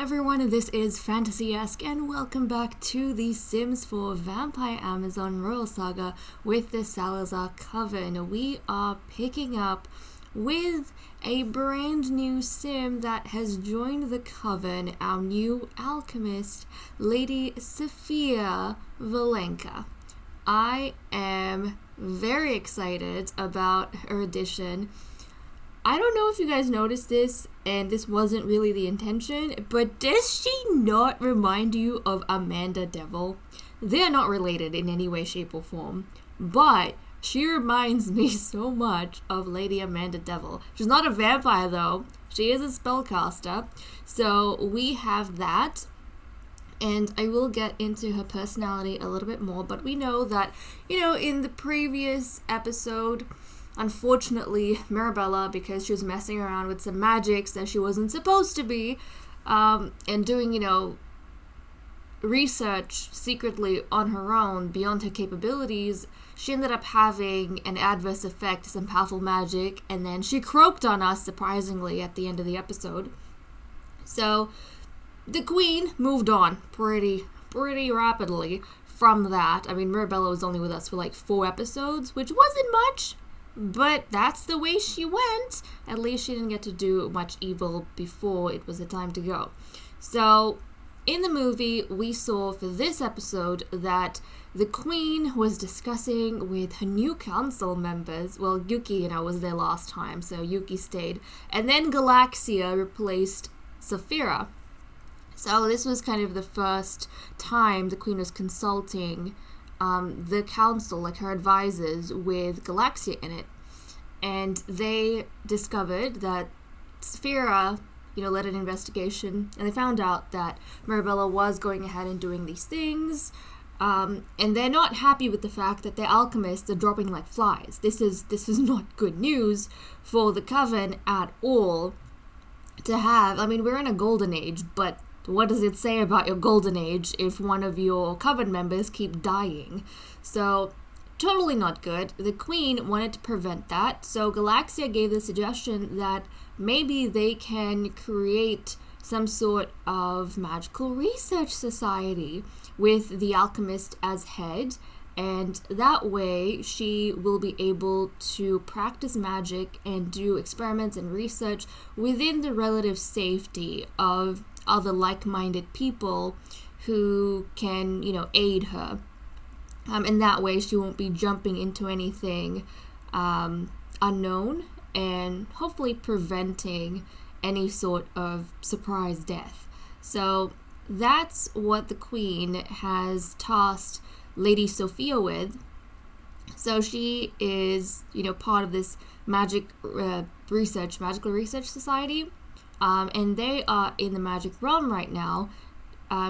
everyone, this is FantasyEsque, and welcome back to The Sims 4 Vampire Amazon Royal Saga with the Salazar Coven. We are picking up with a brand new sim that has joined the Coven, our new Alchemist, Lady Sofia Valenka. I am very excited about her addition. I don't know if you guys noticed this, and this wasn't really the intention, but does she not remind you of Amanda Devil? They are not related in any way, shape, or form, but she reminds me so much of Lady Amanda Devil. She's not a vampire, though. She is a spellcaster, so we have that. And I will get into her personality a little bit more, but we know that, in the previous episode, unfortunately, Mirabella, because she was messing around with some magics that she wasn't supposed to be, and doing, research secretly on her own beyond her capabilities, she ended up having an adverse effect to some powerful magic, and then she croaked on us, surprisingly, at the end of the episode. So the queen moved on pretty rapidly from that. I mean, Mirabella was only with us for like 4 episodes, which wasn't much, but that's the way she went. At least she didn't get to do much evil before it was the time to go. So in the movie, we saw for this episode that the queen was discussing with her new council members. Well, Yuki, was there last time, so Yuki stayed. And then Galaxia replaced Sofia. So this was kind of the first time the queen was consulting the council, like her advisors, with Galaxia in it. And they discovered that Sofia, led an investigation, and they found out that Mirabella was going ahead and doing these things. And they're not happy with the fact that their alchemists are dropping like flies. This is not good news for the Coven at all to have. I mean, we're in a golden age, but what does it say about your golden age if one of your Coven members keep dying? So, totally not good. The queen wanted to prevent that, so Galaxia gave the suggestion that maybe they can create some sort of magical research society with the alchemist as head, and that way she will be able to practice magic and do experiments and research within the relative safety of other like-minded people who can, aid her. And that way she won't be jumping into anything unknown, and hopefully preventing any sort of surprise death. So that's what the queen has tasked Lady Sofia with. So she is, part of this magical research society, and they are in the magic realm right now.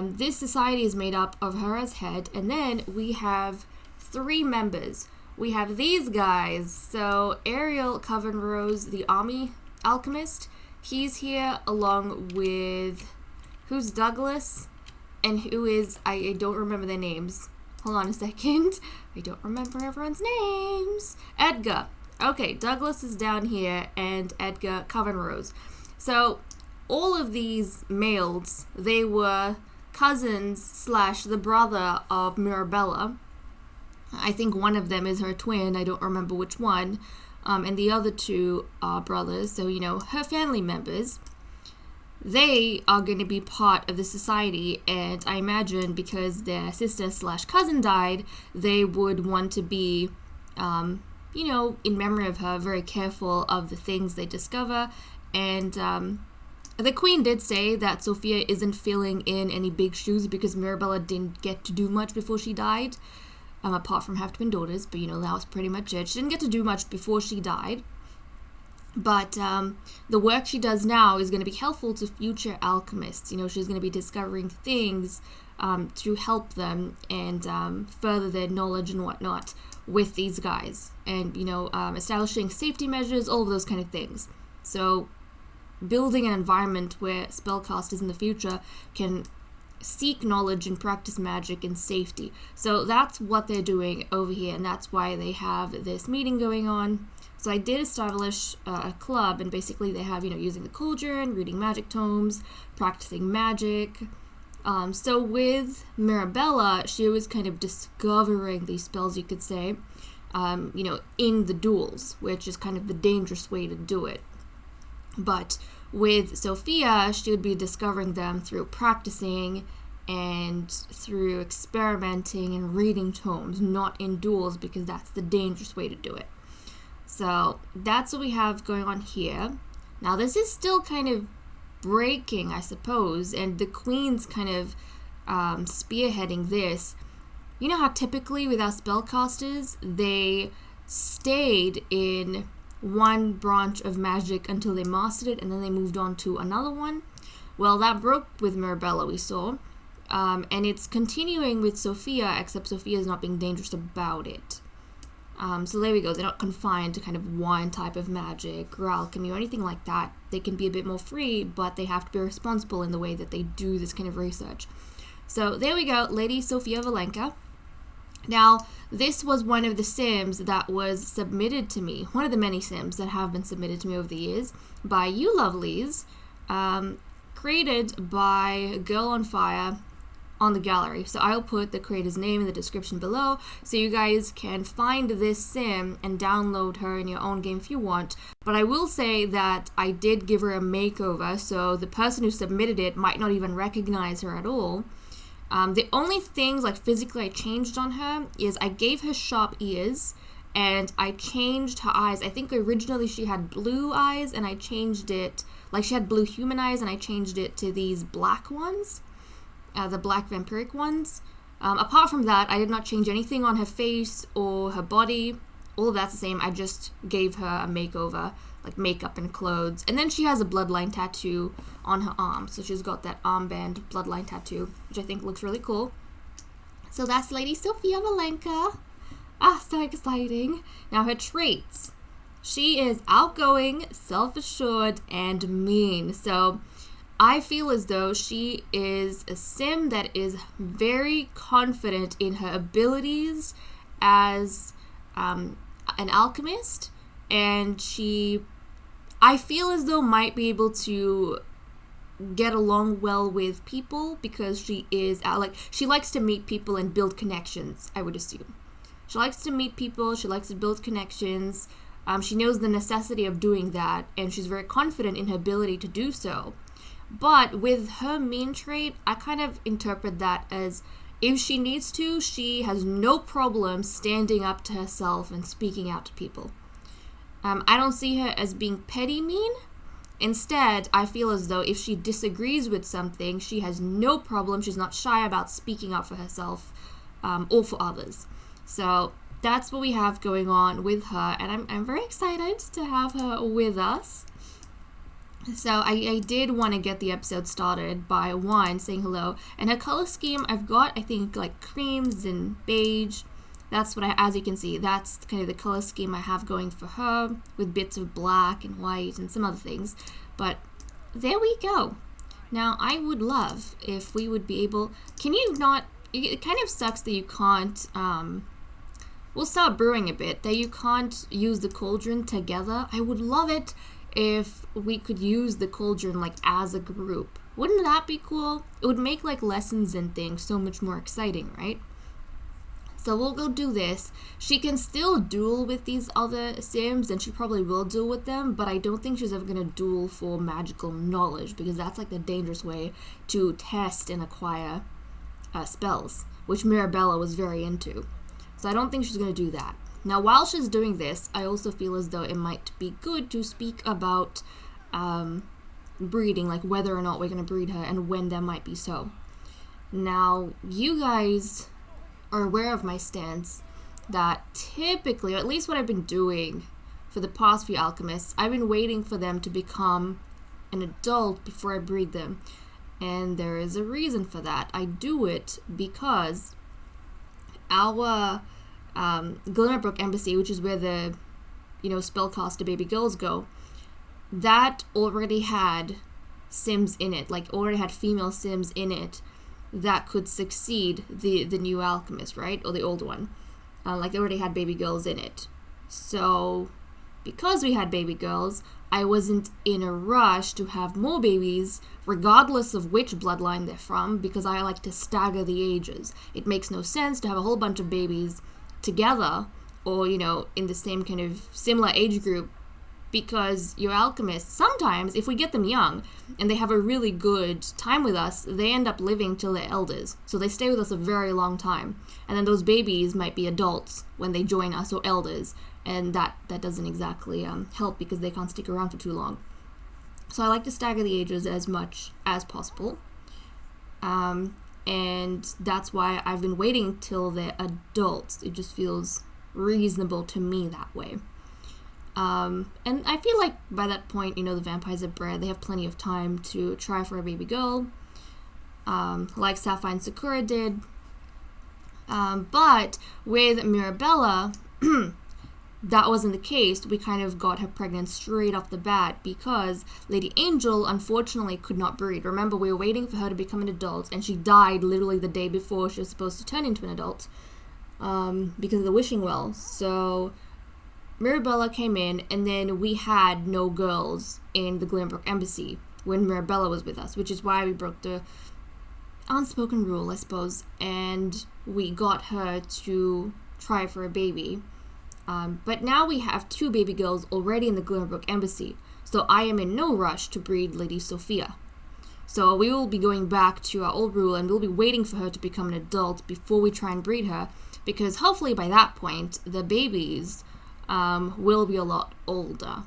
This society is made up of her as head, and then we have 3 members. We have these guys. So Ariel Coven Rose, the army alchemist, he's here along with, who's Douglas, and who is, I don't remember their names. Hold on a second. I don't remember everyone's names. Edgar. Okay, Douglas is down here, and Edgar Coven Rose. So all of these males, they were cousins / the brother of Mirabella. I think one of them is her twin. I don't remember which one. And the other 2 are brothers. So, her family members. They are going to be part of the society. And I imagine because their sister / cousin died, they would want to be, in memory of her, very careful of the things they discover. And the queen did say that Sofia isn't filling in any big shoes because Mirabella didn't get to do much before she died. Apart from have twin daughters, but that was pretty much it. She didn't get to do much before she died, but the work she does now is going to be helpful to future alchemists. She's going to be discovering things to help them and further their knowledge and whatnot with these guys, and establishing safety measures, all of those kind of things. So building an environment where spellcasters in the future can seek knowledge and practice magic in safety. So that's what they're doing over here, and that's why they have this meeting going on. So I did establish a club, and basically they have, using the cauldron, reading magic tomes, practicing magic. So with Mirabella, she was kind of discovering these spells, you could say, in the duels, which is kind of the dangerous way to do it. But with Sofia, she would be discovering them through practicing and through experimenting and reading tomes, not in duels, because that's the dangerous way to do it. So that's what we have going on here. Now this is still kind of breaking, I suppose, and the queen's kind of spearheading this. You know how typically with our spellcasters, they stayed in one branch of magic until they mastered it, and then they moved on to another one. Well, that broke with Mirabella, we saw, and it's continuing with Sofia, except Sofia is not being dangerous about it. So there we go. They're not confined to kind of one type of magic or alchemy or anything like that. They can be a bit more free, but they have to be responsible in the way that they do this kind of research. So there we go, Lady Sofia Valenka. Now, this was one of the sims that was submitted to me, one of the many sims that have been submitted to me over the years by you lovelies, created by grrrlonfire on the gallery. So I'll put the creator's name in the description below so you guys can find this sim and download her in your own game if you want. But I will say that I did give her a makeover, so the person who submitted it might not even recognize her at all. The only things like physically I changed on her is I gave her sharp ears and I changed her eyes. I think originally she had blue eyes and I changed it, like she had blue human eyes and I changed it to these black ones, the black vampiric ones. Apart from that, I did not change anything on her face or her body. All of that's the same. I just gave her a makeover, like makeup and clothes. And then she has a bloodline tattoo on her arm. So she's got that armband bloodline tattoo, which I think looks really cool. So that's Lady Sofia Valenka. So exciting. Now her traits. She is outgoing, self-assured, and mean. So I feel as though she is a sim that is very confident in her abilities as an alchemist, and I feel as though might be able to get along well with people because she is she likes to meet people and build connections. I would assume she likes to meet people, she likes to build connections. She knows the necessity of doing that, and she's very confident in her ability to do so. But with her mean trait, I kind of interpret that as if she needs to, she has no problem standing up to herself and speaking out to people. I don't see her as being petty mean. Instead, I feel as though if she disagrees with something, she has no problem. She's not shy about speaking up for herself or for others. So that's what we have going on with her, and I'm very excited to have her with us. So I did want to get the episode started by saying hello. And her color scheme, I've got, I think, like creams and beige. That's what as you can see, that's kind of the color scheme I have going for her, with bits of black and white and some other things. But there we go. Now, I would love if we would be able, can you not, it kind of sucks that you can't, we'll start brewing a bit, that you can't use the cauldron together. I would love it if we could use the cauldron like as a group. Wouldn't that be cool? It would make like lessons and things so much more exciting, right? So we'll go do this. She can still duel with these other sims, and she probably will duel with them, but I don't think she's ever gonna duel for magical knowledge, because that's like the dangerous way to test and acquire spells, which Mirabella was very into. So I don't think she's gonna do that. Now, while she's doing this, I also feel as though it might be good to speak about breeding, like whether or not we're going to breed her and when that might be so. Now, you guys are aware of my stance that typically, or at least what I've been doing for the past few alchemists, I've been waiting for them to become an adult before I breed them. And there is a reason for that. I do it because our Glimmerbrook Embassy, which is where the spellcaster baby girls go, that already had sims in it, like already had female sims in it that could succeed the new alchemist, right? Or the old one. Like they already had baby girls in it. So because we had baby girls, I wasn't in a rush to have more babies regardless of which bloodline they're from, because I like to stagger the ages. It makes no sense to have a whole bunch of babies together or in the same kind of similar age group, because your alchemists, sometimes if we get them young and they have a really good time with us, they end up living till they're elders, so they stay with us a very long time, and then those babies might be adults when they join us, or elders, and that doesn't exactly help because they can't stick around for too long. So I like to stagger the ages as much as possible. And that's why I've been waiting till they're adults. It just feels reasonable to me that way. And I feel like by that point, the vampires are bred. They have plenty of time to try for a baby girl, like Sapphire and Sakura did. But with Mirabella, that wasn't the case. We kind of got her pregnant straight off the bat because Lady Angel unfortunately could not breed. Remember, we were waiting for her to become an adult, and she died literally the day before she was supposed to turn into an adult. because of the wishing well. So Mirabella came in, and then we had no girls in the Glenbrook Embassy when Mirabella was with us, which is why we broke the unspoken rule, I suppose, and we got her to try for a baby. But now we have 2 baby girls already in the Glenbrook Embassy, so I am in no rush to breed Lady Sofia. So we will be going back to our old rule, and we'll be waiting for her to become an adult before we try and breed her, because hopefully by that point, the babies will be a lot older.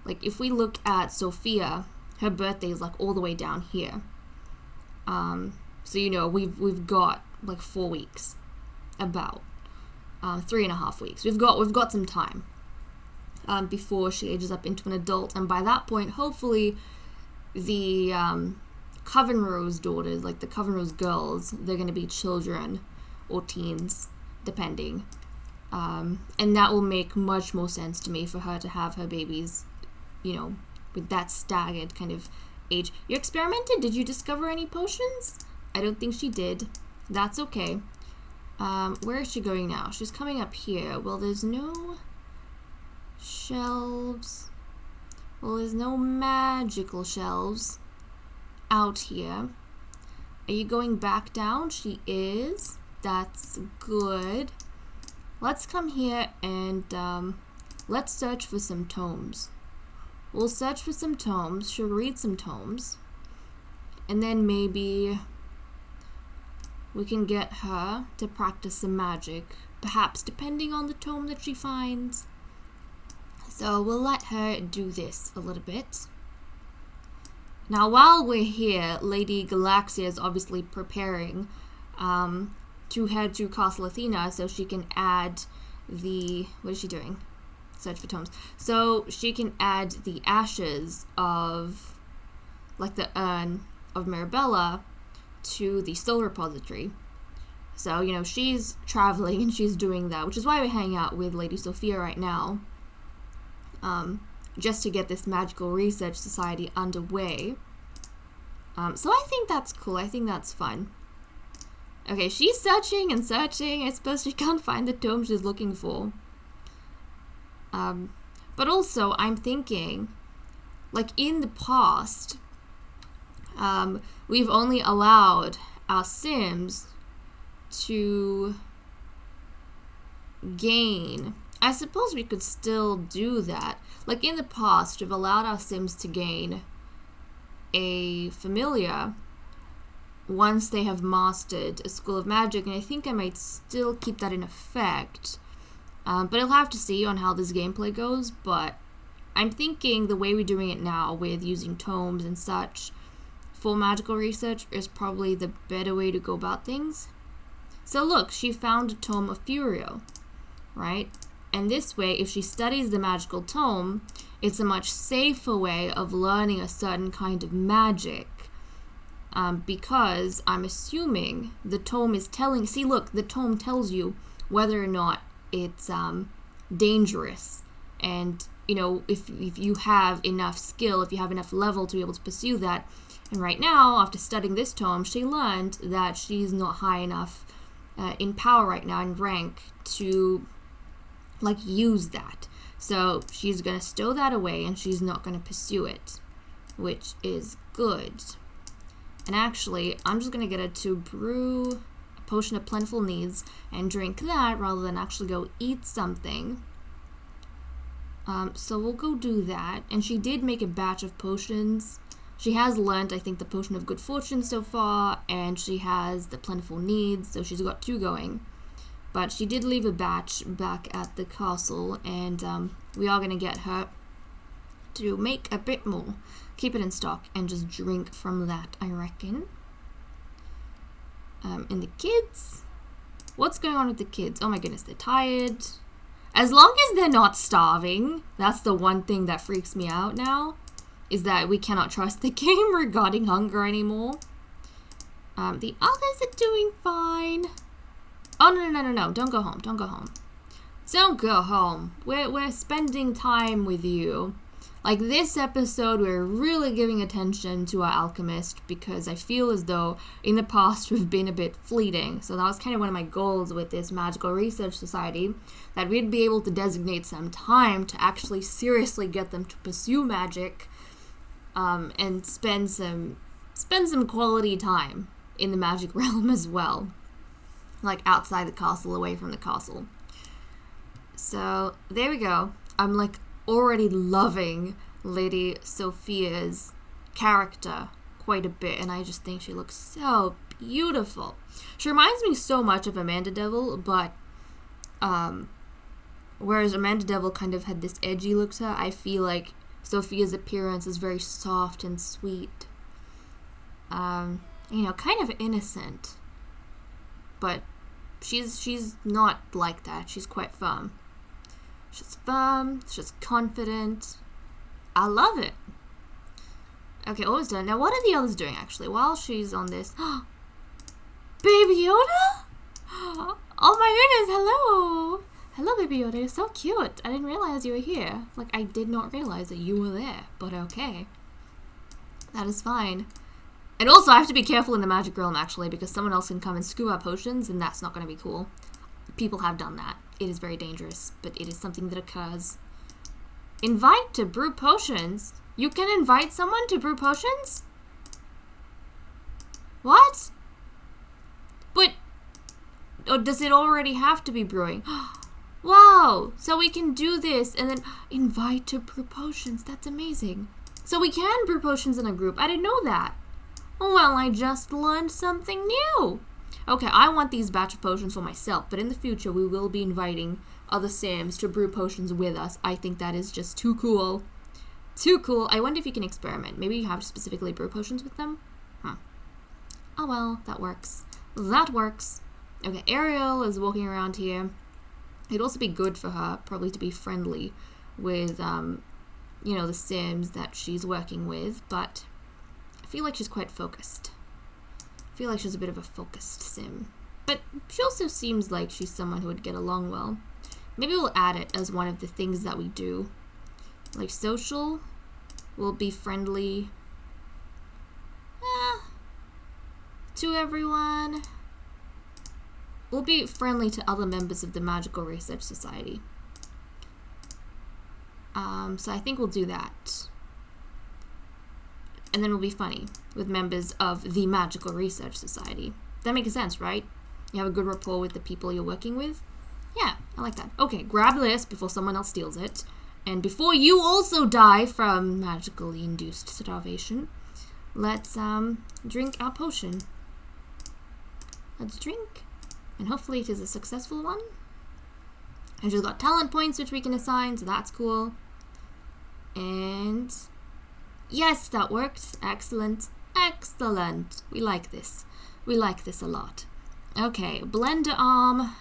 Like, if we look at Sofia, her birthday is, like, all the way down here. So, you know, we've got, like, 4 weeks, about 3.5 weeks. We've got some time before she ages up into an adult, and by that point, hopefully, the Coven Rose daughters, like the Coven Rose girls, they're going to be children or teens, depending. And that will make much more sense to me for her to have her babies, you know, with that staggered kind of age. You experimented? Did you discover any potions? I don't think she did. That's okay. Where is she going now? She's coming up here. Well, there's no shelves. Well, there's no magical shelves out here. Are you going back down? She is. That's good. Let's come here and let's search for some tomes. We'll search for some tomes. She'll read some tomes. And then maybe we can get her to practice some magic. Perhaps depending on the tome that she finds. So we'll let her do this a little bit. Now while we're here, Lady Galaxia is obviously preparing to head to Castle Athena so she can add the... What is she doing? Search for tomes. So she can add the ashes of, like, the urn of Mirabella to the soul repository. So, you know, she's traveling and she's doing that, which is why we're hanging out with Lady Sofia right now. Just to get this magical research society underway. So I think that's cool. I think that's fun. Okay, she's searching and searching. I suppose she can't find the tome she's looking for. But also, I'm thinking, like, in the past, we've only allowed our Sims to gain... I suppose we could still do that. Like, in the past, we've allowed our Sims to gain a familiar once they have mastered a School of Magic, and I think I might still keep that in effect. But I'll have to see on how this gameplay goes, but I'm thinking the way we're doing it now with using tomes and such for magical research is probably the better way to go about things. So look, she found a tome of Furio, right? And this way, if she studies the magical tome, it's a much safer way of learning a certain kind of magic. Because I'm assuming the tome is telling... See, look, the tome tells you whether or not it's dangerous. And, you know, if you have enough skill, if you have enough level to be able to pursue that. And right now, after studying this tome, she learned that she's not high enough in power right now, in rank, to... like, use that. So she's gonna stow that away and she's not gonna pursue it, which is good. And actually, I'm just gonna get her to brew a potion of plentiful needs and drink that rather than actually go eat something. So we'll go do that. And she did make a batch of potions. She has learned, I think, the potion of good fortune so far, and she has the plentiful needs, so she's got 2 going. But she did leave a batch back at the castle, and we are going to get her to make a bit more. Keep it in stock and just drink from that, I reckon. And the kids? What's going on with the kids? Oh my goodness, they're tired. As long as they're not starving, that's the one thing that freaks me out now, is that we cannot trust the game regarding hunger anymore. The others are doing fine. Oh, no. Don't go home. Don't go home. Don't go home. We're spending time with you. Like this episode, we're really giving attention to our alchemist because I feel as though in the past we've been a bit fleeting. So that was kind of one of my goals with this Magical Research Society, that we'd be able to designate some time to actually seriously get them to pursue magic, and spend some quality time in the magic realm as well, like outside the castle, away from the castle. So there we go. I'm like already loving Lady Sofia's character quite a bit, and I just think she looks so beautiful. She reminds me so much of Amanda Devil, but whereas Amanda Devil kind of had this edgy look to her, I feel like Sofia's appearance is very soft and sweet. You know, kind of innocent, but she's not like that. She's quite firm. She's firm, she's confident. I love it. Okay, almost done. Now, what are the others doing, actually, while she's on this? Baby Yoda? Oh my goodness, hello! Hello, Baby Yoda, you're so cute. I didn't realize you were here. Like, I did not realize that you were there, but okay. That is fine. And also, I have to be careful in the magic realm, actually, because someone else can come and scoop our potions, and that's not going to be cool. People have done that. It is very dangerous, but it is something that occurs. Invite to brew potions? You can invite someone to brew potions? What? But, or does it already have to be brewing? Wow! So we can do this and then invite to brew potions. That's amazing. So we can brew potions in a group. I didn't know that. Well, I just learned something new. Okay, I want these batch of potions for myself, but in the future we will be inviting other Sims to brew potions with us. I think that is just too cool. Too cool. I wonder if you can experiment. Maybe you have to specifically brew potions with them? Oh well, that works. That works. Okay, Ariel is walking around here. It'd also be good for her, probably, to be friendly with, you know, the Sims that she's working with, but I feel like she's quite focused. I feel like she's a bit of a focused Sim. But she also seems like she's someone who would get along well. Maybe we'll add it as one of the things that we do. Like social, we'll be friendly to everyone. We'll be friendly to other members of the Magical Research Society. So I think we'll do that. And then we'll be funny with members of the Magical Research Society. That makes sense, right? You have a good rapport with the people you're working with. Yeah, I like that. Okay, grab this before someone else steals it. And before you also die from magically induced starvation, let's drink our potion. Let's drink. And hopefully it is a successful one. And she's got talent points which we can assign, so that's cool. And yes, that worked. Excellent. Excellent. We like this. We like this a lot. Okay, blender arm,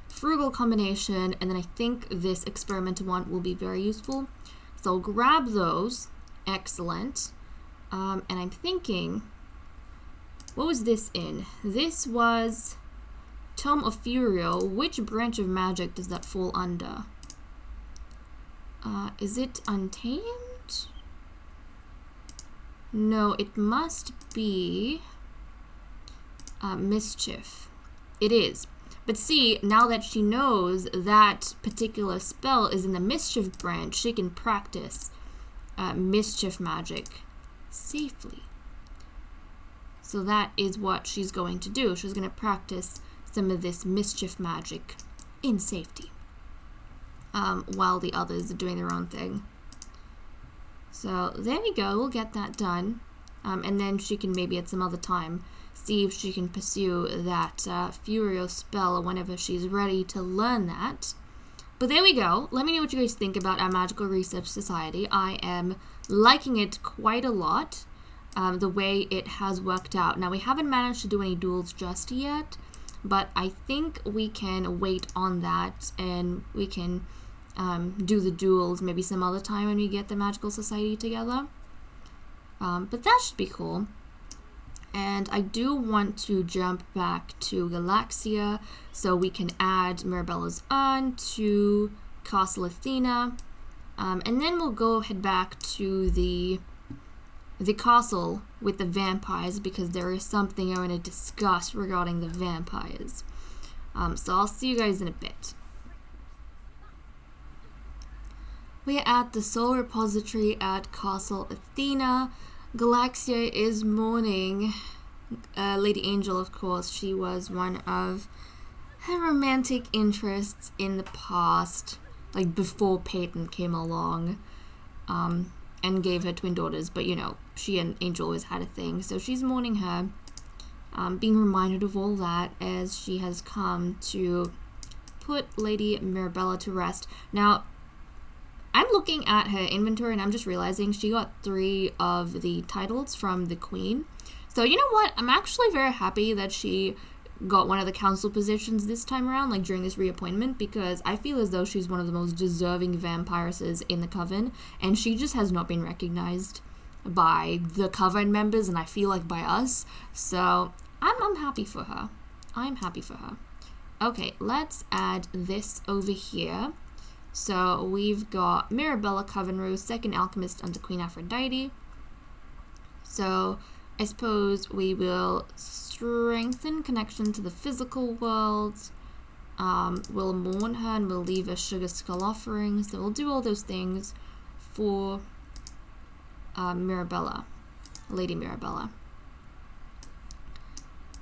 frugal combination, and then I think this experimental one will be very useful. So I'll grab those. Excellent. And I'm thinking, what was this in? This was Tome of Furio. Which branch of magic does that fall under? Is it Untamed? No, it must be Mischief. It is. But see, now that she knows that particular spell is in the Mischief branch, she can practice Mischief magic safely. So that is what she's going to do. She's going to practice some of this Mischief magic in safety, while the others are doing their own thing. So there we go. We'll get that done. And then she can maybe at some other time see if she can pursue that Furio spell whenever she's ready to learn that. But there we go. Let me know what you guys think about our Magical Research Society. I am liking it quite a lot, the way it has worked out. Now, we haven't managed to do any duels just yet, but I think we can wait on that, and we can do the duels maybe some other time when we get the Magical Society together. But that should be cool. And I do want to jump back to Galaxia so we can add Mirabella's urn to Castle Athena. And then we'll go head back to the castle with the vampires, because there is something I want to discuss regarding the vampires. So I'll see you guys in a bit. We are at the Soul Repository at Castle Athena. Galaxia is mourning Lady Angel, of course. She was one of her romantic interests in the past, like before Peyton came along and gave her twin daughters. But you know, she and Angel always had a thing, so she's mourning her, being reminded of all that as she has come to put Lady Mirabella to rest. Now, I'm looking at her inventory and I'm just realizing she got 3 of the titles from the Queen. So you know what? I'm actually very happy that she got one of the council positions this time around, like during this reappointment, because I feel as though she's one of the most deserving vampiresses in the Coven, and she just has not been recognized by the Coven members, and I feel like by us. So I'm happy for her. I'm happy for her. Okay, let's add this over here. So we've got Mirabella, Coven Rose, second Alchemist under Queen Aphrodite. So I suppose we will strengthen connection to the physical world. We'll mourn her and we'll leave a sugar skull offering. So we'll do all those things for Mirabella, Lady Mirabella.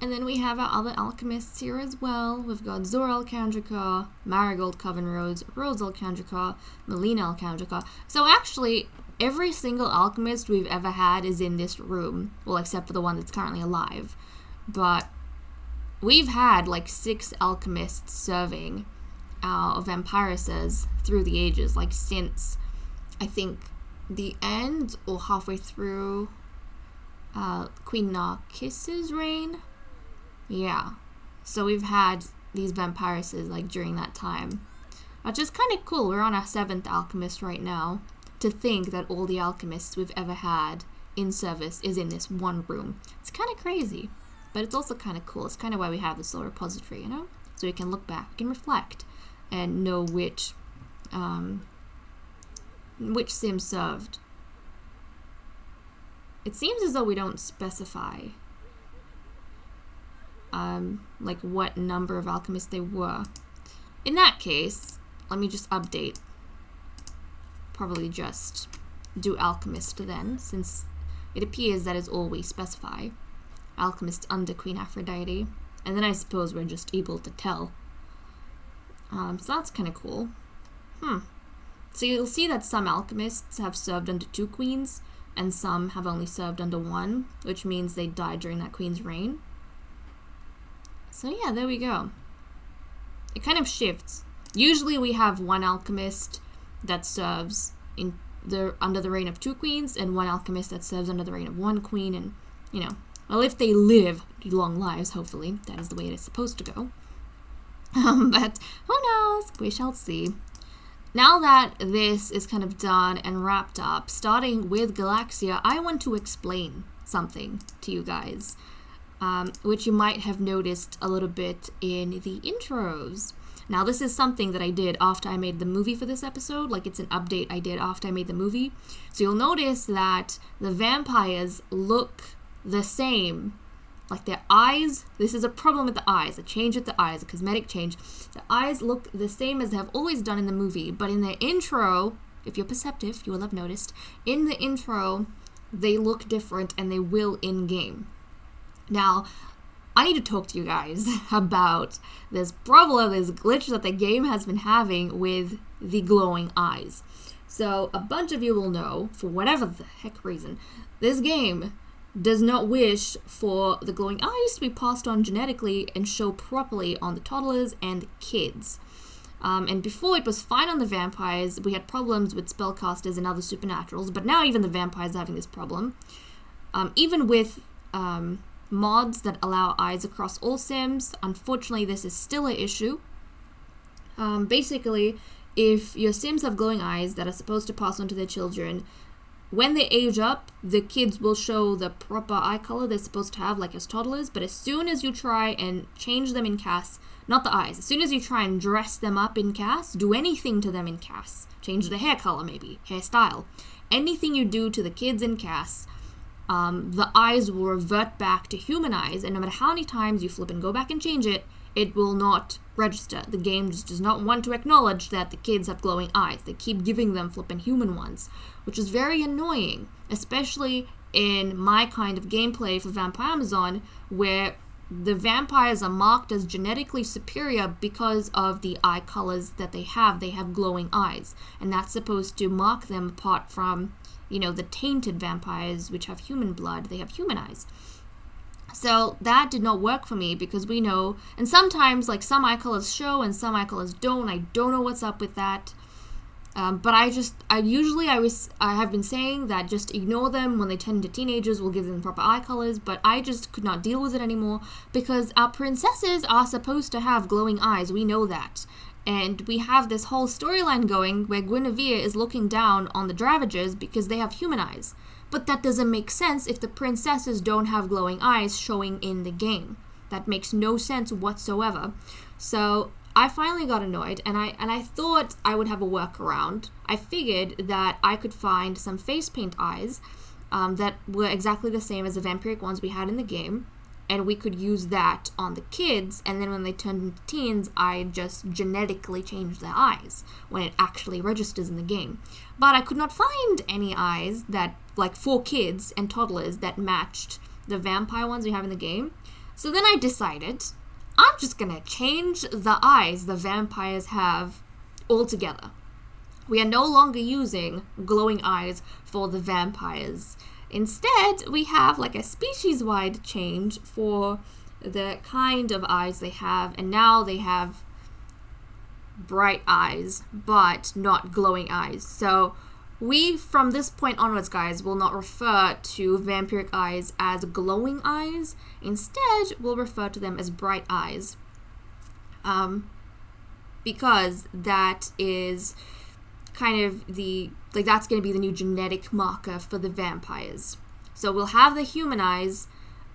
And then we have our other alchemists here as well. We've got Zora Alcandrica, Marigold Coven Rose, Rose Alcandrica, Melina Alcandrica. So actually, every single alchemist we've ever had is in this room. Well, except for the one that's currently alive. But we've had like 6 alchemists serving our vampiresses through the ages. Like since, I think, the end or halfway through Queen Narcissus' reign. Yeah, so we've had these vampiresses like during that time, which is kind of cool. We're on our 7th alchemist right now. To think that all the alchemists we've ever had in service is in this one room. It's kind of crazy, but it's also kind of cool. It's kind of why we have the Soul Repository, you know? So we can look back, we can reflect, and know which sim served. It seems as though we don't specify like what number of alchemists they were. In that case, let me just update. Probably just do alchemist then, since it appears that is all we specify. Alchemist under Queen Aphrodite. And then I suppose we're just able to tell. So that's kind of cool. So you'll see that some alchemists have served under 2 queens, and some have only served under 1, which means they died during that queen's reign. So yeah, there we go. It kind of shifts. Usually we have 1 alchemist that serves under the reign of 2 queens, and 1 alchemist that serves under the reign of 1 queen, and, you know, well, if they live long lives, hopefully, that is the way it is supposed to go. But who knows? We shall see. Now that this is kind of done and wrapped up, starting with Galaxia, I want to explain something to you guys, which you might have noticed a little bit in the intros. Now, this is something that I did after I made the movie for this episode. Like, it's an update I did after I made the movie. So you'll notice that the vampires look the same. Like, their eyes, this is a problem with the eyes, a change with the eyes, a cosmetic change. The eyes look the same as they have always done in the movie. But in the intro, if you're perceptive, you will have noticed, in the intro, they look different, and they will in-game. Now, I need to talk to you guys about this problem, this glitch that the game has been having with the glowing eyes. So, a bunch of you will know, for whatever the heck reason, this game does not wish for the glowing eyes to be passed on genetically and show properly on the toddlers and kids. And before it was fine on the vampires, we had problems with spellcasters and other supernaturals, but now even the vampires are having this problem. Even with mods that allow eyes across all sims, unfortunately this is still an issue. Basically, if your sims have glowing eyes that are supposed to pass on to their children, when they age up, the kids will show the proper eye color they're supposed to have, like as toddlers. But as soon as you try and change them in CAS, not the eyes, as soon as you try and dress them up in CAS, do anything to them in CAS, change the hair color maybe, hairstyle, anything you do to the kids in CAS, the eyes will revert back to human eyes, and no matter how many times you flip and go back and change it, it will not register. The game just does not want to acknowledge that the kids have glowing eyes. They keep giving them flippin' human ones, which is very annoying, especially in my kind of gameplay for Vampire Amazon, where the vampires are marked as genetically superior because of the eye colors that they have. They have glowing eyes, and that's supposed to mark them apart from, you know, the tainted vampires, which have human blood. They have human eyes. So that did not work for me because we know, and sometimes like some eye colors show and some eye colors don't. I don't know what's up with that. But I have been saying that just ignore them when they turn into teenagers. We'll give them proper eye colors, but I just could not deal with it anymore because our princesses are supposed to have glowing eyes. We know that. And we have this whole storyline going where Guinevere is looking down on the Dravagers because they have human eyes. But that doesn't make sense if the princesses don't have glowing eyes showing in the game. That makes no sense whatsoever. So I finally got annoyed, and I thought I would have a workaround. I figured that I could find some face paint eyes that were exactly the same as the vampiric ones we had in the game, and we could use that on the kids, and then when they turned into teens, I just genetically changed their eyes when it actually registers in the game. But I could not find any eyes that, like, for kids and toddlers that matched the vampire ones we have in the game. So then I decided I'm just gonna change the eyes the vampires have altogether. We are no longer using glowing eyes for the vampires. Instead, we have like a species-wide change for the kind of eyes they have, and now they have bright eyes, but not glowing eyes. So we, from this point onwards, guys, will not refer to vampiric eyes as glowing eyes. Instead, we'll refer to them as bright eyes. Because that is kind of that's going to be the new genetic marker for the vampires. So we'll have the human eyes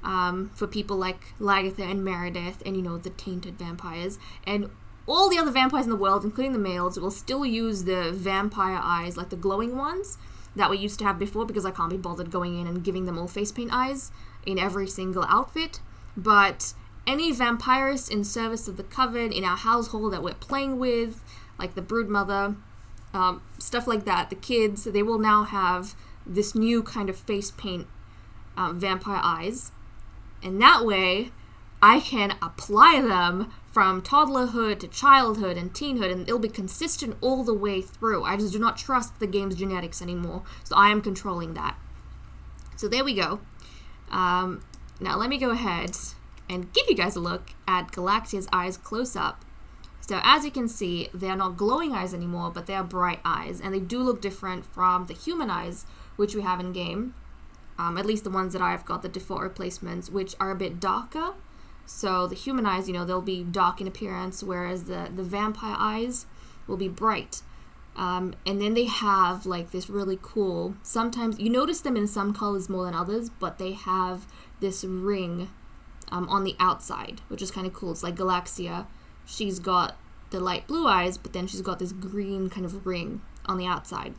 for people like Lagatha and Meredith and, you know, the tainted vampires. And all the other vampires in the world, including the males, will still use the vampire eyes, like the glowing ones that we used to have before, because I can't be bothered going in and giving them all face paint eyes in every single outfit. But any vampirist in service of the Coven in our household that we're playing with, like the Broodmother, stuff like that, the kids, they will now have this new kind of face paint vampire eyes. And that way, I can apply them from toddlerhood to childhood and teenhood, and it'll be consistent all the way through. I just do not trust the game's genetics anymore, so I am controlling that. So there we go. Now let me go ahead and give you guys a look at Galaxia's eyes close up. So as you can see, they are not glowing eyes anymore, but they are bright eyes, and they do look different from the human eyes, which we have in game. At least the ones that I've got, the default replacements, which are a bit darker. So the human eyes, you know, they'll be dark in appearance, whereas the vampire eyes will be bright. And then they have like this really cool, sometimes you notice them in some colors more than others, but they have this ring on the outside, which is kind of cool. It's like Galaxia, she's got the light blue eyes, but then she's got this green kind of ring on the outside.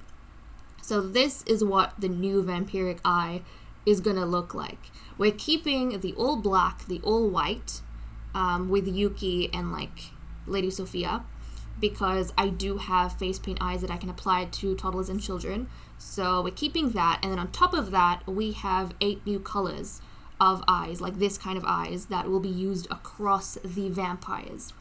So this is what the new vampiric eye is gonna look like. We're keeping the all black, the all white, with Yuki and like Lady Sofia, because I do have face paint eyes that I can apply to toddlers and children. So we're keeping that, and then on top of that, we have 8 new colors of eyes, like this kind of eyes, that will be used across the vampires.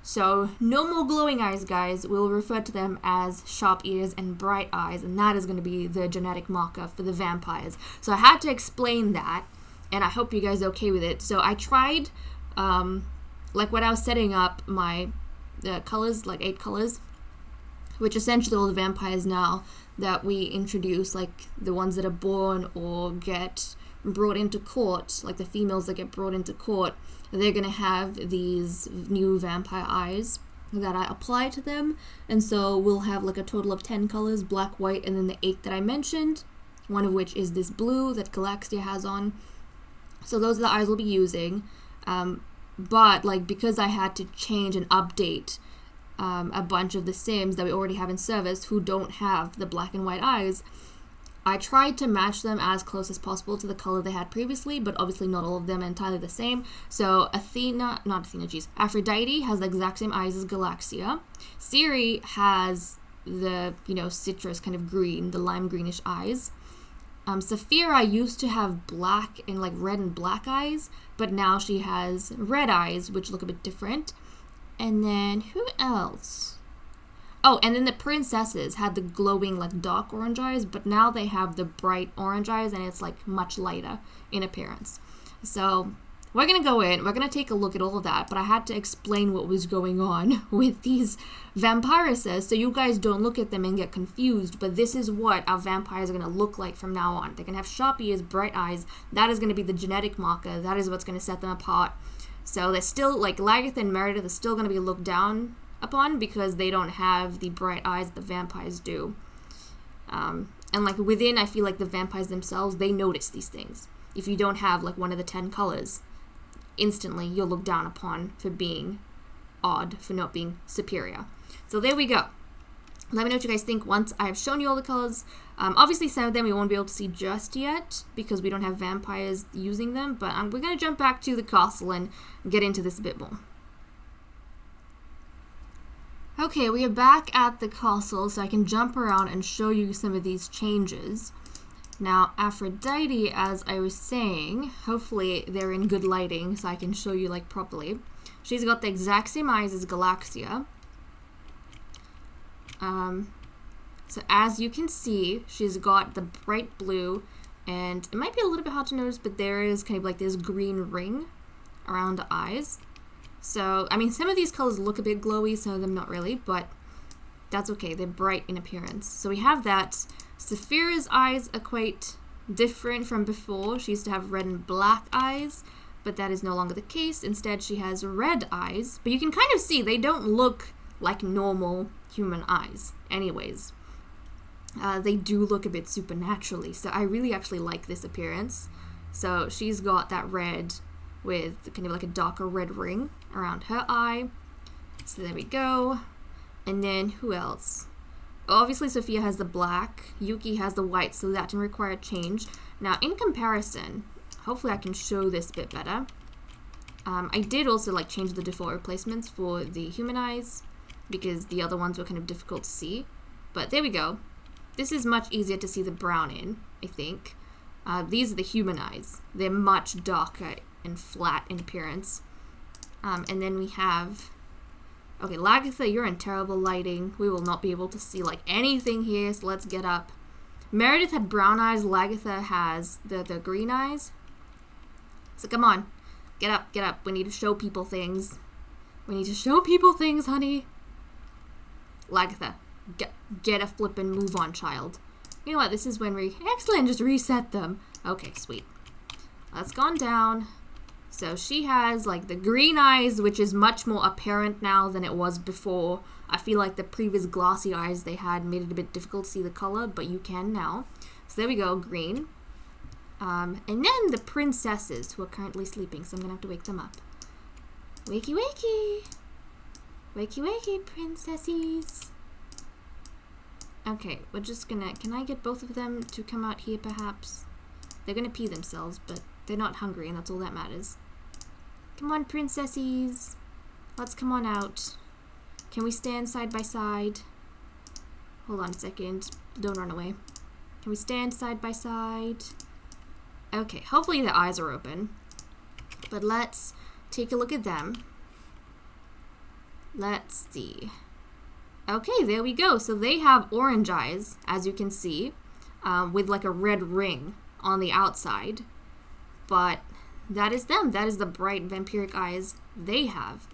So no more glowing eyes, guys. We'll refer to them as sharp ears and bright eyes, and that is going to be the genetic marker for the vampires. So I had to explain that, and I hope you guys are okay with it. So I tried, like when I was setting up my colors, like 8 colors, which essentially all the vampires now that we introduce, like the ones that are born or get brought into court, like the females that get brought into court, they're going to have these new vampire eyes that I apply to them. And so we'll have like a total of 10 colors, black, white, and then the 8 that I mentioned. one of which is this blue that Galaxia has on. So those are the eyes we'll be using. But like, because I had to change and update a bunch of the Sims that we already have in service who don't have the black and white eyes, I tried to match them as close as possible to the color they had previously, but obviously not all of them are entirely the same. So Aphrodite has the exact same eyes as Galaxia. Ciri has the, citrus kind of green, the lime greenish eyes. Sofia used to have black and like red and black eyes, but now she has red eyes, which look a bit different. And then who else? Oh, and then the princesses had the glowing like dark orange eyes, but now they have the bright orange eyes and it's like much lighter in appearance. So we're going to go in, we're going to take a look at all of that, but I had to explain what was going on with these vampiresses so you guys don't look at them and get confused, but this is what our vampires are going to look like from now on. They're going to have sharp ears, bright eyes. That is going to be the genetic marker. That is what's going to set them apart. So they're still, like Lagartha and Meredith are still going to be looked down upon because they don't have the bright eyes the vampires do. And like within, I feel like the vampires themselves, they notice these things. If you don't have like one of the 10 colors, instantly you're looked down upon for being odd, for not being superior. So there we go. Let me know what you guys think once I have shown you all the colors. Obviously some of them we won't be able to see just yet because we don't have vampires using them, but we're going to jump back to the castle and get into this a bit more. Okay, we are back at the castle, so I can jump around and show you some of these changes. Now, Aphrodite, as I was saying, hopefully they're in good lighting so I can show you like properly. She's got the exact same eyes as Galaxia. So as you can see, she's got the bright blue, and it might be a little bit hard to notice, but there is kind of like this green ring around the eyes. So, I mean, some of these colors look a bit glowy, some of them not really, but that's okay. They're bright in appearance. So we have that. Sophia's eyes are quite different from before. She used to have red and black eyes, but that is no longer the case. Instead, she has red eyes, but you can kind of see they don't look like normal human eyes anyways. They do look a bit supernaturally, so I really actually like this appearance. So she's got that red with kind of like a darker red ring around her eye. So there we go. And then who else? Obviously Sofia has the black, Yuki has the white, so that didn't require a change. Now in comparison, hopefully I can show this a bit better. I did also like change the default replacements for the human eyes because the other ones were kind of difficult to see. But there we go. This is much easier to see the brown in, I think. These are the human eyes. They're much darker and flat in appearance. And then we have... Okay, Lagartha, you're in terrible lighting. We will not be able to see like anything here, so let's get up. Meredith had brown eyes. Lagartha has the green eyes. So come on. Get up, get up. We need to show people things. We need to show people things, honey. Lagartha, get a flip and move on, child. You know what? This is when we... Excellent, just reset them. Okay, sweet. That's gone down. So she has like the green eyes, which is much more apparent now than it was before. I feel like the previous glossy eyes they had made it a bit difficult to see the color, but you can now. So there we go, green. And then the princesses who are currently sleeping, so I'm gonna have to wake them up. Wakey, wakey. Wakey, wakey, princesses. Okay, we're just gonna... Can I get both of them to come out here, perhaps? They're gonna pee themselves, but they're not hungry, and that's all that matters. Come on, princesses. Let's come on out. Can we stand side by side? Hold on a second. Don't run away. Can we stand side by side? Okay, hopefully their eyes are open. But let's take a look at them. Let's see. Okay, there we go. So they have orange eyes, as you can see, with like a red ring on the outside. But that is them. That is the bright vampiric eyes they have.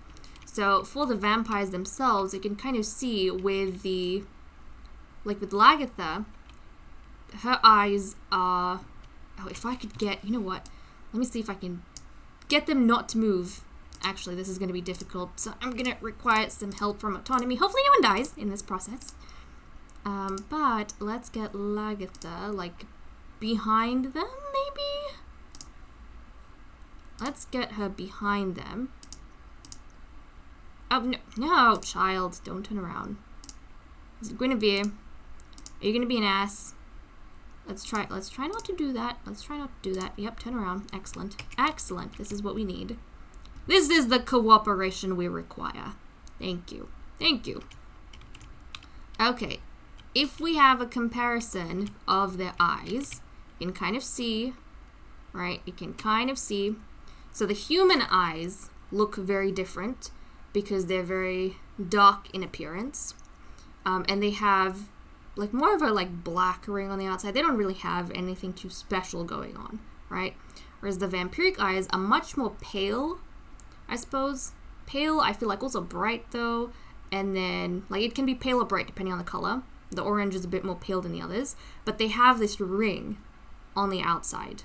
So for the vampires themselves, you can kind of see with the, like with Lagartha, her eyes are, oh, if I could get, you know what, let me see if I can get them not to move. Actually, this is going to be difficult, so I'm going to require some help from Autonomy. Hopefully no one dies in this process. But let's get Lagartha, like, behind them, maybe? Let's get her behind them. Oh, no, no, child, don't turn around. Guinevere, are you gonna be an ass? Let's try not to do that. Let's try not to do that. Yep, turn around. Excellent. Excellent. This is what we need. This is the cooperation we require. Thank you. Thank you. Okay. If we have a comparison of their eyes, you can kind of see, right? You can kind of see. So the human eyes look very different because they're very dark in appearance. And they have like more of a like black ring on the outside. They don't really have anything too special going on, right? Whereas the vampiric eyes are much more pale, I suppose. Pale, I feel like also bright though. And then like it can be pale or bright depending on the color. The orange is a bit more pale than the others, but they have this ring on the outside,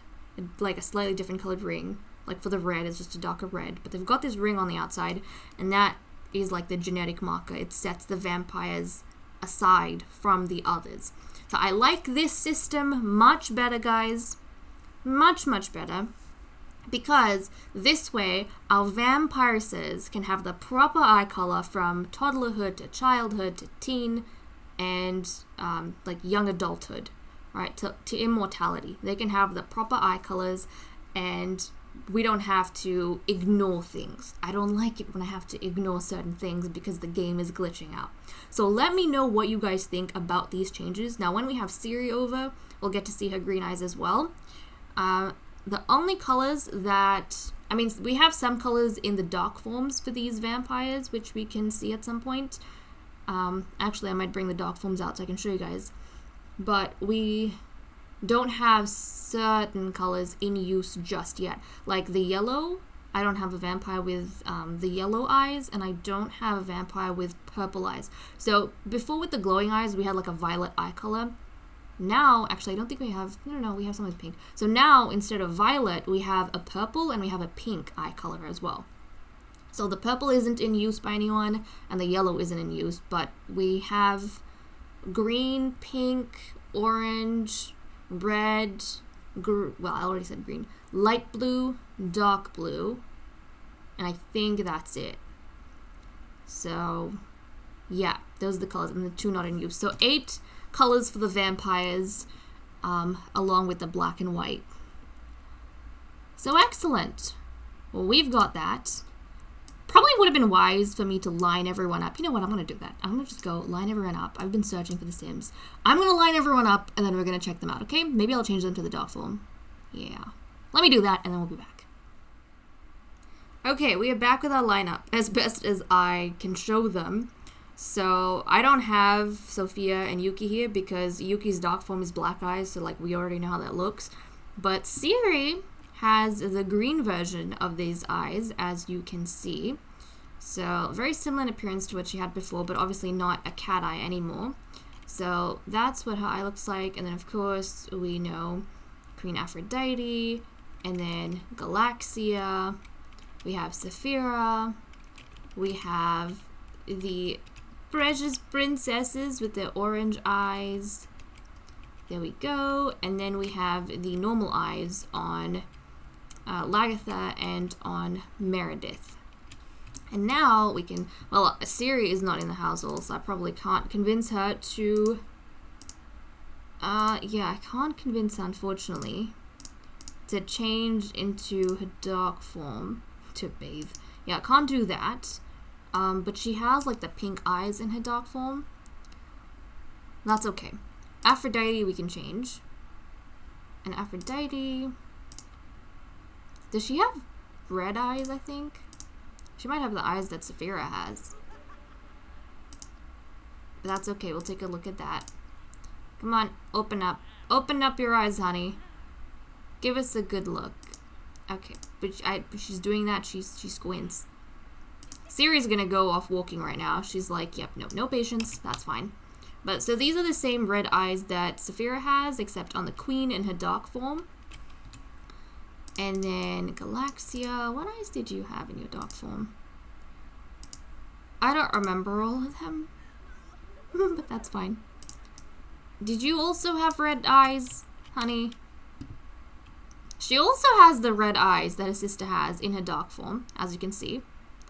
like a slightly different colored ring. Like for the red, it's just a darker red, but they've got this ring on the outside, and that is like the genetic marker. It sets the vampires aside from the others. So I like this system much better, guys. Much, much better. Because this way, our vampiresses can have the proper eye color from toddlerhood to childhood to teen and like young adulthood, right? To immortality. They can have the proper eye colors and we don't have to ignore things. I don't like it when I have to ignore certain things because the game is glitching out. So let me know what you guys think about these changes. Now, when we have Siri over, we'll get to see her green eyes as well. The only colors that... I mean, we have some colors in the dark forms for these vampires, which we can see at some point. Actually, I might bring the dark forms out so I can show you guys. But we don't have certain colors in use just yet. Like the yellow, I don't have a vampire with the yellow eyes, and I don't have a vampire with purple eyes. So before with the glowing eyes, we had like a violet eye color. Now, actually, I don't think we have, no, we have something with pink. So now, instead of violet, we have a purple and we have a pink eye color as well. So the purple isn't in use by anyone, and the yellow isn't in use, but we have green, pink, orange, red, well, I already said green, light blue, dark blue, and I think that's it. So, yeah, those are the colors, and the 2 not in use. So 8 colors for the vampires, along with the black and white. So excellent. Well, we've got that. Probably would have been wise for me to line everyone up. You know what? I'm going to do that. I'm going to just go line everyone up. I've been searching for the Sims. I'm going to line everyone up, and then we're going to check them out, okay? Maybe I'll change them to the dark form. Yeah. Let me do that, and then we'll be back. Okay, we are back with our lineup, as best as I can show them. So, I don't have Sofia and Yuki here, because Yuki's dark form is black eyes, so, like, we already know how that looks. But Siri has the green version of these eyes, as you can see. So, very similar in appearance to what she had before, but obviously not a cat eye anymore. So, that's what her eye looks like. And then, of course, we know Queen Aphrodite, and then Galaxia. We have Saphira. We have the precious princesses with their orange eyes. There we go. And then we have the normal eyes on Lagatha and on Meredith. And now we can, well, Siri is not in the household, so I probably can't convince her to, yeah, I can't convince her, unfortunately, to change into her dark form to bathe. Yeah, I can't do that. But she has, like, the pink eyes in her dark form. That's okay. Aphrodite we can change. And Aphrodite... Does she have red eyes, I think? She might have the eyes that Saphira has. But that's okay. We'll take a look at that. Come on. Open up. Open up your eyes, honey. Give us a good look. Okay. But she's doing that. She squints. Siri's gonna go off walking right now. She's like, yep, no patience. That's fine. But so these are the same red eyes that Saphira has, except on the queen in her dark form. And then Galaxia, what eyes did you have in your dark form? I don't remember all of them, but that's fine. Did you also have red eyes, honey? She also has the red eyes that her sister has in her dark form, as you can see.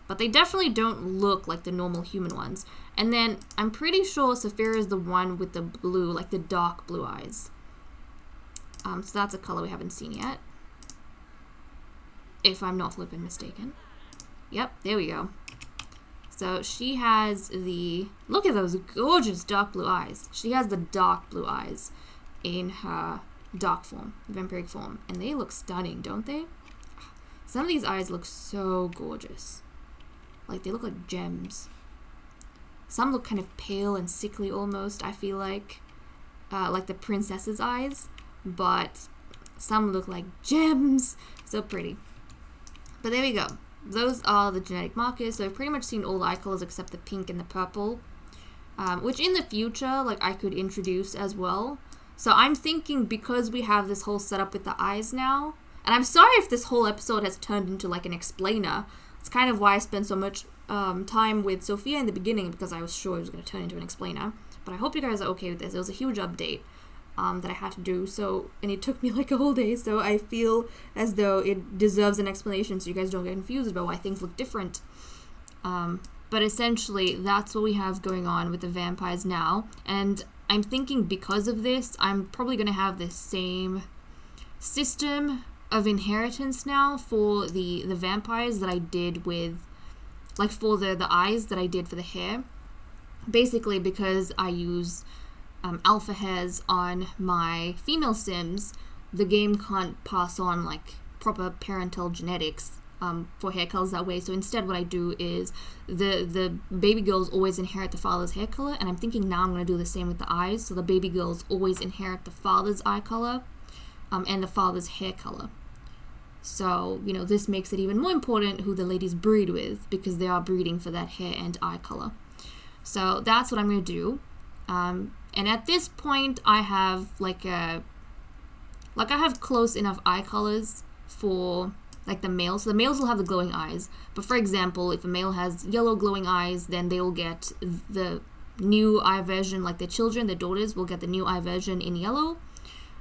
But they definitely don't look like the normal human ones. And then I'm pretty sure Sofia is the one with the blue, like the dark blue eyes. So that's a color we haven't seen yet. If I'm not flipping mistaken. Yep, there we go. So she has the... Look at those gorgeous dark blue eyes. She has the dark blue eyes in her dark form, vampiric form. And they look stunning, don't they? Some of these eyes look so gorgeous. Like, they look like gems. Some look kind of pale and sickly almost, I feel like the princess's eyes. But some look like gems. So pretty. But there we go. Those are the genetic markers. So I've pretty much seen all the eye colors except the pink and the purple. Which in the future, like, I could introduce as well. So I'm thinking because we have this whole setup with the eyes now. And I'm sorry if this whole episode has turned into like an explainer. It's kind of why I spent so much time with Sofia in the beginning, because I was sure it was going to turn into an explainer. But I hope you guys are okay with this. It was a huge update that I had to do. So, and it took me like a whole day. So I feel as though it deserves an explanation so you guys don't get confused about why things look different. But essentially, that's what we have going on with the vampires now. And I'm thinking because of this, I'm probably going to have the same system of inheritance now for the vampires that I did with, like, for the eyes that I did for the hair. Basically because I use alpha hairs on my female sims, the game can't pass on like proper parental genetics for hair colors that way. So instead what I do is the baby girls always inherit the father's hair color, and I'm thinking now I'm going to do the same with the eyes. So the baby girls always inherit the father's eye color and the father's hair color. So, you know, this makes it even more important who the ladies breed with, because they are breeding for that hair and eye color. So that's what I'm going to do. And at this point, I have I have close enough eye colors for like the males. So the males will have the glowing eyes. But for example, if a male has yellow glowing eyes, then they will get the new eye version, like their children, their daughters will get the new eye version in yellow.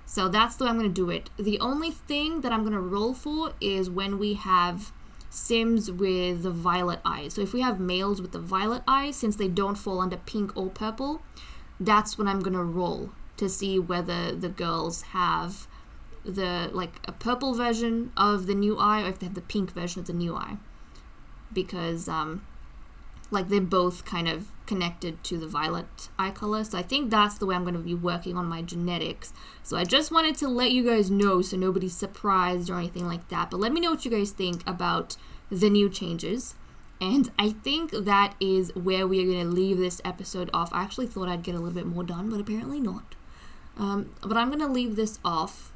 So that's the way I'm going to do it. The only thing that I'm going to roll for is when we have sims with the violet eyes. So if we have males with the violet eyes, since they don't fall under pink or purple, that's when I'm going to roll to see whether the girls have the, like, a purple version of the new eye or if they have the pink version of the new eye. Because, like, they're both kind of connected to the violet eye color. So I think that's the way I'm going to be working on my genetics. So I just wanted to let you guys know so nobody's surprised or anything like that. But let me know what you guys think about the new changes. And I think that is where we are going to leave this episode off. I actually thought I'd get a little bit more done, but apparently not. But I'm going to leave this off.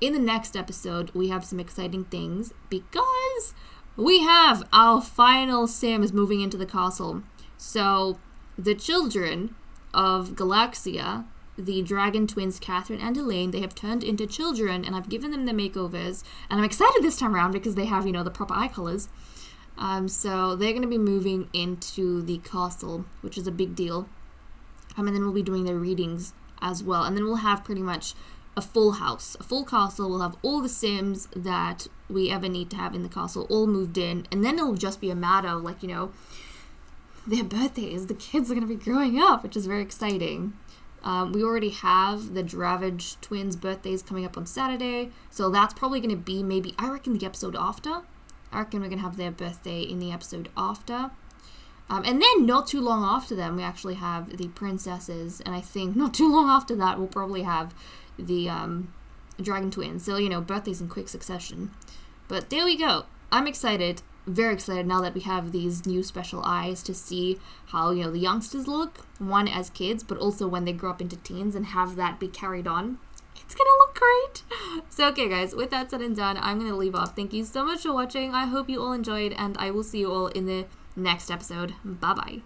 In the next episode, we have some exciting things because we have our final Sims moving into the castle. So the children of Galaxia, the dragon twins Catherine and Elaine, they have turned into children, and I've given them the makeovers. And I'm excited this time around because they have, you know, the proper eye colors. So they're going to be moving into the castle, which is a big deal. And then we'll be doing their readings as well. And then we'll have pretty much a full house, a full castle. We'll have all the Sims that we ever need to have in the castle all moved in. And then it'll just be a matter of, like, you know, their birthdays. The kids are going to be growing up, which is very exciting. We already have the Dravage twins' birthdays coming up on Saturday. So that's probably going to be maybe, I reckon, the episode after. I reckon we're going to have their birthday in the episode after. And then not too long after them, we actually have the princesses. And I think not too long after that, we'll probably have the dragon twins. So, you know, birthdays in quick succession. But there we go. I'm excited, very excited now that we have these new special eyes to see how, you know, the youngsters look. One as kids, but also when they grow up into teens and have that be carried on. It's gonna look great. So, okay, guys, with that said and done, I'm gonna leave off. Thank you so much for watching. I hope you all enjoyed, and I will see you all in the next episode. Bye-bye.